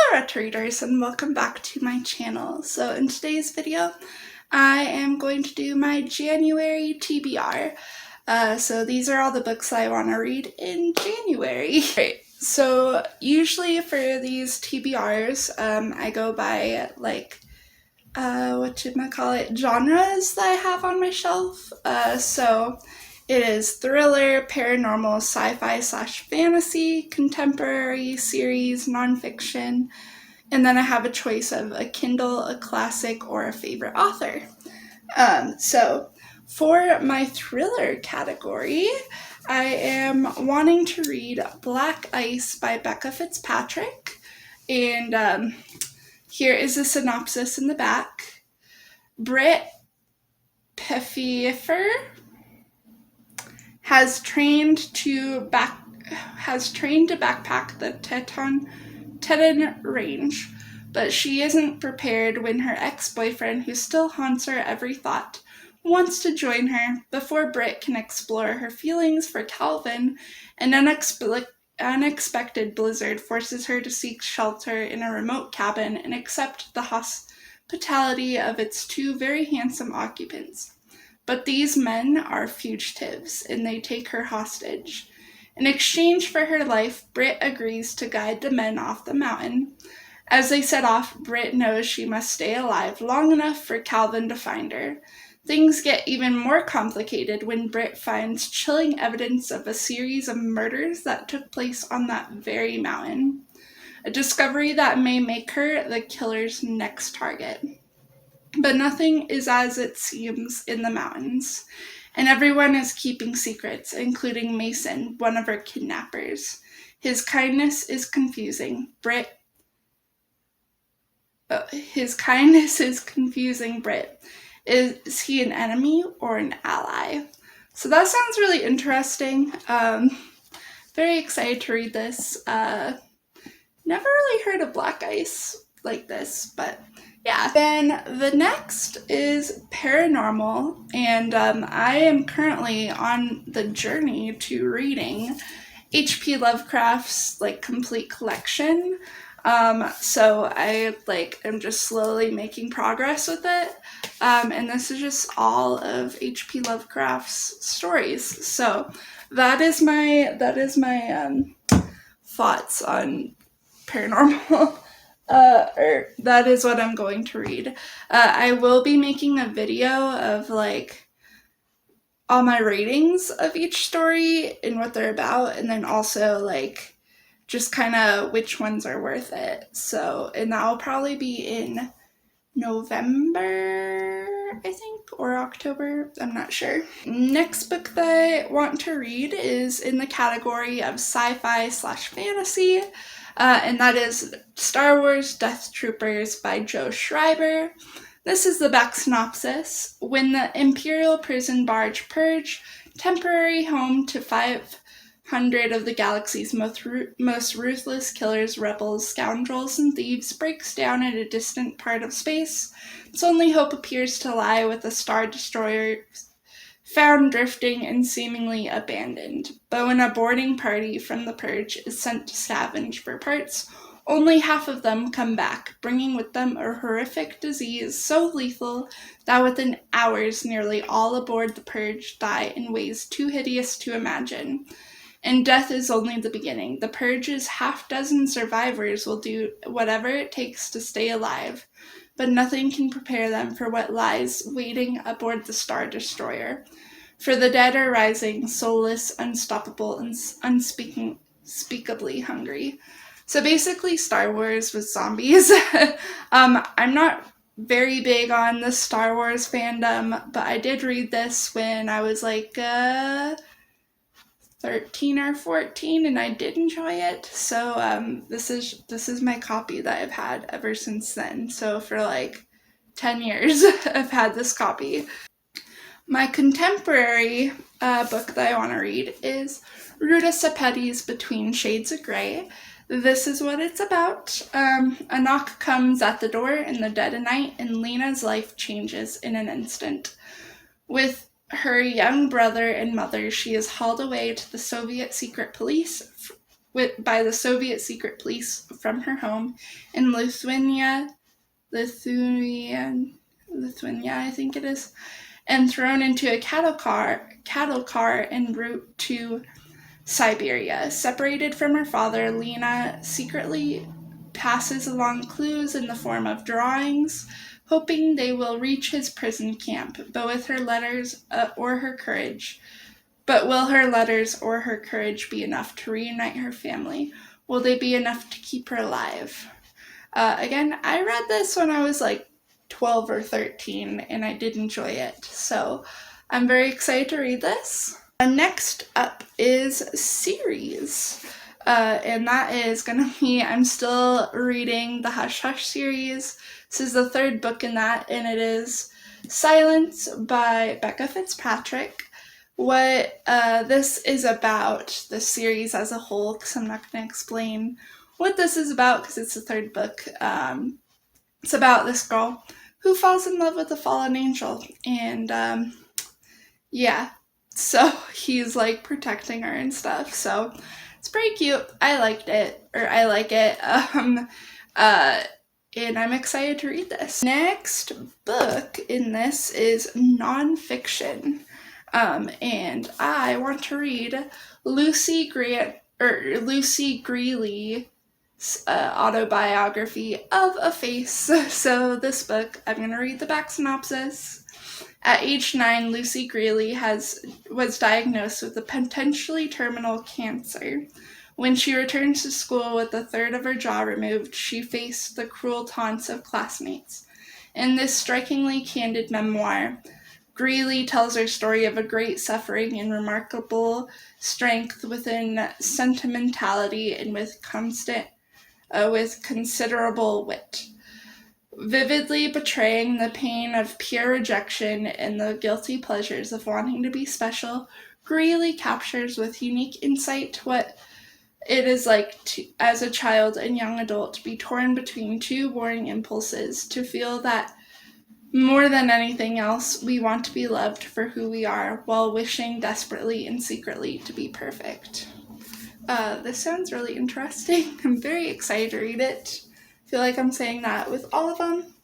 Hello Retro Readers and welcome back to my channel. So in today's video I am going to do my January TBR. So these are all the books I want to read in January. Right, so usually for these TBRs I go by like genres that I have on my shelf. So it is thriller, paranormal, sci-fi / fantasy, contemporary, series, nonfiction, and then I have a choice of a Kindle, a classic, or a favorite author. So for my thriller category, I am wanting to read Black Ice by Becca Fitzpatrick, and here is a synopsis in the back. Britt Pfeiffer has trained to backpack the Teton Range, but she isn't prepared when her ex-boyfriend, who still haunts her every thought, wants to join her. Before Britt can explore her feelings for Calvin, an unexpected blizzard forces her to seek shelter in a remote cabin and accept the hospitality of its two very handsome occupants. But these men are fugitives, and they take her hostage. In exchange for her life, Britt agrees to guide the men off the mountain. As they set off, Britt knows she must stay alive long enough for Calvin to find her. Things get even more complicated when Britt finds chilling evidence of a series of murders that took place on that very mountain. A discovery that may make her the killer's next target. But nothing is as it seems in the mountains, and everyone is keeping secrets, including Mason, one of her kidnappers. His kindness is confusing Britt. Is he an enemy or an ally? So that sounds really interesting. Very excited to read this. Never really heard of Black Ice like this, but yeah. Then the next is paranormal, and I am currently on the journey to reading H.P. Lovecraft's complete collection. So I am just slowly making progress with it. And this is just all of H.P. Lovecraft's stories. So that is my thoughts on paranormal. Or that is what I'm going to read. I will be making a video of all my ratings of each story and what they're about, and then also just kind of which ones are worth it. So, and that will probably be in November, I think, or October. I'm not sure. Next book that I want to read is in the category of sci-fi / fantasy. And that is Star Wars Death Troopers by Joe Schreiber. This is the back synopsis. When the Imperial prison barge Purge, temporary home to 500 of the galaxy's most ruthless killers, rebels, scoundrels, and thieves, breaks down in a distant part of space, its only hope appears to lie with the Star Destroyer found drifting and seemingly abandoned. But when a boarding party from the Purge is sent to scavenge for parts, only half of them come back, bringing with them a horrific disease so lethal that within hours nearly all aboard the Purge die in ways too hideous to imagine. And death is only the beginning. The Purge's half-dozen survivors will do whatever it takes to stay alive, but nothing can prepare them for what lies waiting aboard the Star Destroyer. For the dead are rising, soulless, unstoppable, and unspeakably hungry. So basically Star Wars with zombies. I'm not very big on the Star Wars fandom, but I did read this when I was 13 or 14, and I did enjoy it. So this is my copy that I've had ever since then. So for 10 years I've had this copy. My contemporary book that I want to read is Ruta Sepetys Between Shades of Grey. This is what it's about. A knock comes at the door in the dead of night, and Lena's life changes in an instant. With her young brother and mother, she is hauled away to the Soviet secret police by the Soviet secret police from her home in Lithuania, I think it is, and thrown into a cattle car en route to Siberia. Separated from her father, Lena secretly passes along clues in the form of drawings, hoping they will reach his prison camp. But will her letters or her courage be enough to reunite her family? Will they be enough to keep her alive? Again, I read this when I was like 12 or 13, and I did enjoy it. So I'm very excited to read this. Next up is series. And that is going to be, I'm still reading the Hush Hush series. This is the third book in that, and it is Silence by Becca Fitzpatrick. What this is about, the series as a whole, because I'm not going to explain what this is about because it's the third book. It's about this girl who falls in love with a fallen angel, and yeah, so he's like protecting her and stuff. So it's pretty cute. I like it. And I'm excited to read this. Next book in this is nonfiction. And I want to read Lucy Greeley's autobiography of a face. So this book, I'm going to read the back synopsis. At age 9, Lucy Greeley was diagnosed with a potentially terminal cancer. When she returned to school with a third of her jaw removed, she faced the cruel taunts of classmates. In this strikingly candid memoir, Greeley tells her story of a great suffering and remarkable strength within sentimentality and with considerable wit. Vividly portraying the pain of pure rejection and the guilty pleasures of wanting to be special, Greeley captures with unique insight what it is like as a child and young adult to be torn between two warring impulses, to feel that more than anything else, we want to be loved for who we are, while wishing desperately and secretly to be perfect. This sounds really interesting. I'm very excited to read it. I feel like I'm saying that with all of them.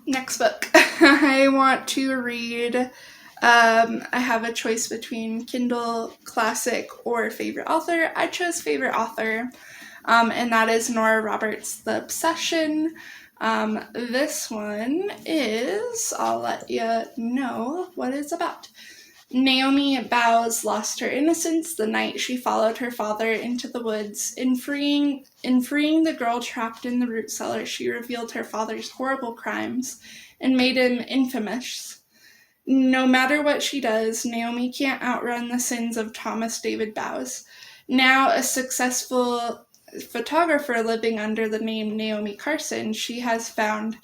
Next book. I want to read, I have a choice between Kindle Classic or favorite author. I chose favorite author, and that is Nora Roberts' The Obsession. This one is, I'll let you know what it's about. Naomi Bowes lost her innocence the night she followed her father into the woods. In freeing the girl trapped in the root cellar, she revealed her father's horrible crimes and made him infamous. No matter what she does, Naomi can't outrun the sins of Thomas David Bowes. Now a successful photographer living under the name Naomi Carson, she has found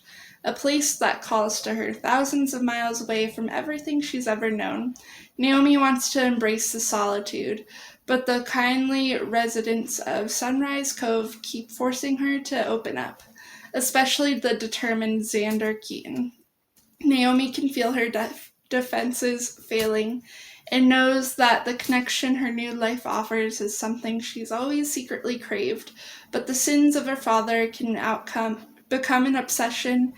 a place that calls to her thousands of miles away from everything she's ever known. Naomi wants to embrace the solitude, but the kindly residents of Sunrise Cove keep forcing her to open up, especially the determined Xander Keaton. Naomi can feel her defenses failing and knows that the connection her new life offers is something she's always secretly craved, but the sins of her father can become an obsession,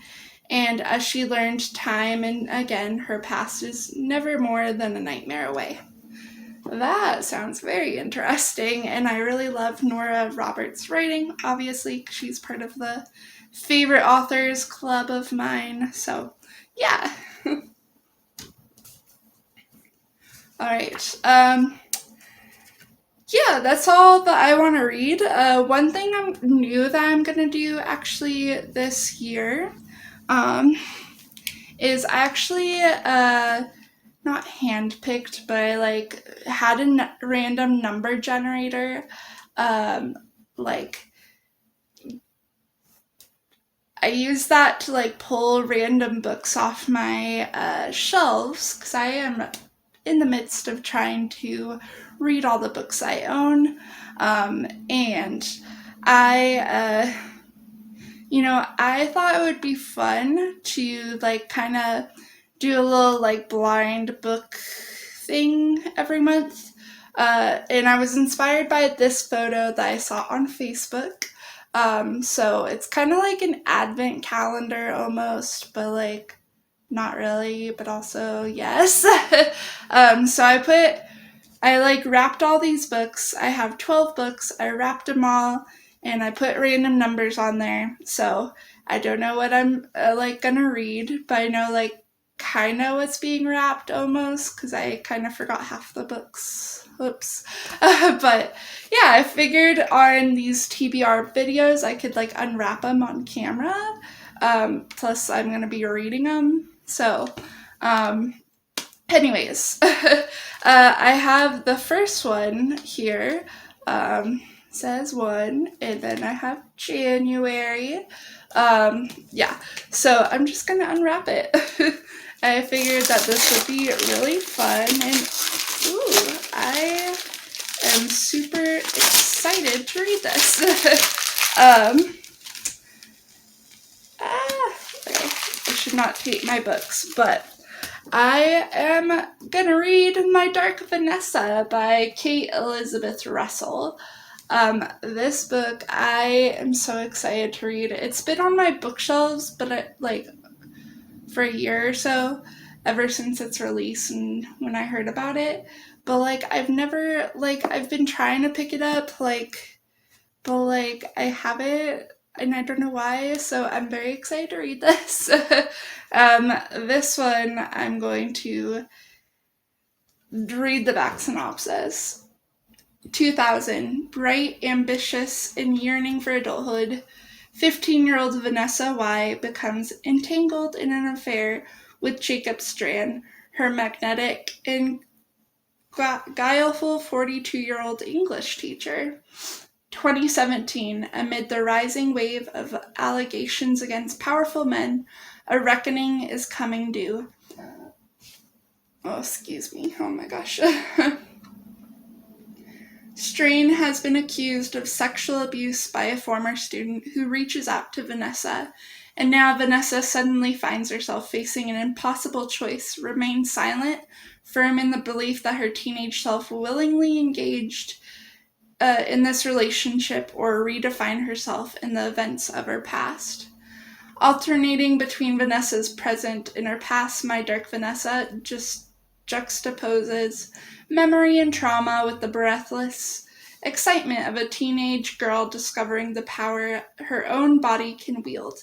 and as she learned time and again, her past is never more than a nightmare away. That sounds very interesting, and I really love Nora Roberts' writing, obviously, she's part of the favorite authors club of mine, so yeah. Alright, yeah, that's all that I want to read. One thing new that I'm going to do actually this year is I actually, not handpicked, but I had a random number generator, I use that to pull random books off my shelves, because I am in the midst of trying to read all the books I own, and I thought it would be fun to kind of do a little blind book thing every month. And I was inspired by this photo that I saw on Facebook. So it's kind of like an advent calendar almost, but like not really, but also yes. So I like wrapped all these books. I have 12 books. I wrapped them all and I put random numbers on there. So I don't know what I'm like gonna read, but I know like kind of what's being wrapped almost because I kind of forgot half the books. Oops. But yeah, I figured on these TBR videos I could like unwrap them on camera. Plus I'm gonna be reading them. So, anyways, I have the first one here. Says 1, and then I have January. Yeah, so I'm just gonna unwrap it. I figured that this would be really fun, and ooh, I am super excited to read this. Okay, I should not take my books, but I am gonna read My Dark Vanessa by Kate Elizabeth Russell. This book I am so excited to read. It's been on my bookshelves, but like for a year or so, ever since its release and when I heard about it. But like I've never I've been trying to pick it up, but like I haven't, and I don't know why, so I'm very excited to read this. This one I'm going to read the back synopsis. 2000, bright, ambitious, and yearning for adulthood, 15-year-old Vanessa Y becomes entangled in an affair with Jacob Strand, her magnetic and guileful 42-year-old English teacher. 2017, amid the rising wave of allegations against powerful men, a reckoning is coming due. Oh, excuse me. Oh my gosh. Strain has been accused of sexual abuse by a former student who reaches out to Vanessa, and now Vanessa suddenly finds herself facing an impossible choice: remain silent, firm in the belief that her teenage self willingly engaged in this relationship, or redefine herself in the events of her past. Alternating between Vanessa's present and her past, My Dark Vanessa just juxtaposes memory and trauma with the breathless excitement of a teenage girl discovering the power her own body can wield.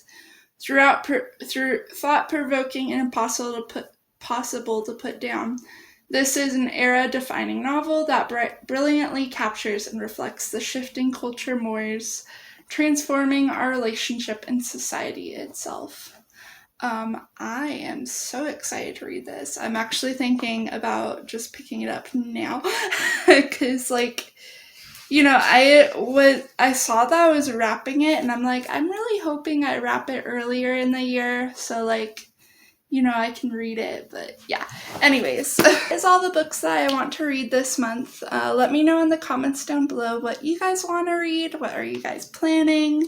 Through thought-provoking and impossible to put down, this is an era-defining novel that brilliantly captures and reflects the shifting culture mores, transforming our relationship and society itself. I am so excited to read this. I'm actually thinking about just picking it up now because, like, you know, I saw that I was wrapping it, and I'm like, I'm really hoping I wrap it earlier in the year, so like, you know, I can read it. But yeah, anyways, is all the books that I want to read this month. Let me know in the comments down below what you guys want to read. What are you guys planning?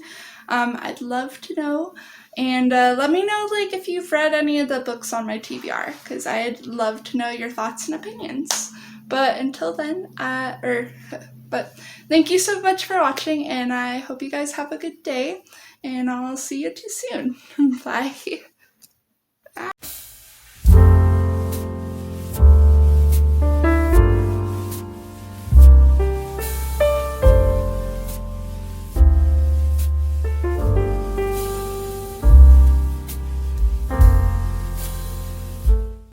I'd love to know. And let me know, like, if you've read any of the books on my TBR, because I'd love to know your thoughts and opinions. But until then, but thank you so much for watching, and I hope you guys have a good day, and I'll see you too soon. Bye.